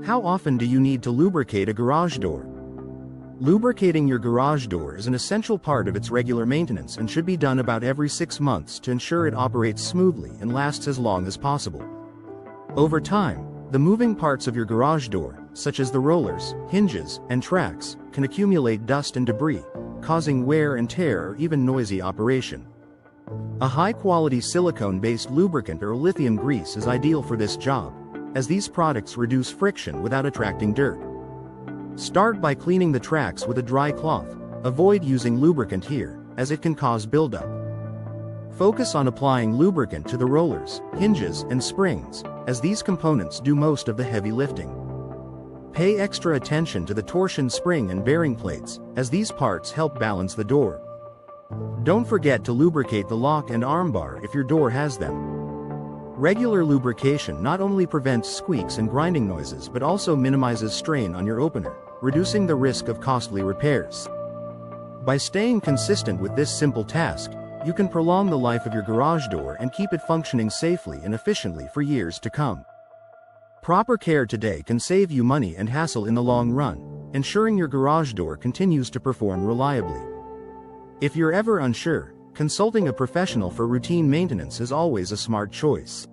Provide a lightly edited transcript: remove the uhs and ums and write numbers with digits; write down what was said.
How often do you need to lubricate a garage door? Lubricating your garage door is an essential part of its regular maintenance and should be done about every 6 months to ensure it operates smoothly and lasts as long as possible. Over time, the moving parts of your garage door, such as the rollers, hinges, and tracks, can accumulate dust and debris, causing wear and tear or even noisy operation. A high-quality silicone-based lubricant or lithium grease is ideal for this job, as these products reduce friction without attracting dirt. Start by cleaning the tracks with a dry cloth. Avoid using lubricant here, as it can cause buildup. Focus on applying lubricant to the rollers, hinges, and springs, as these components do most of the heavy lifting. Pay extra attention to the torsion spring and bearing plates, as these parts help balance the door. Don't forget to lubricate the lock and armbar if your door has them. Regular lubrication not only prevents squeaks and grinding noises but also minimizes strain on your opener, reducing the risk of costly repairs. By staying consistent with this simple task, you can prolong the life of your garage door and keep it functioning safely and efficiently for years to come. Proper care today can save you money and hassle in the long run, ensuring your garage door continues to perform reliably. If you're ever unsure, consulting a professional for routine maintenance is always a smart choice.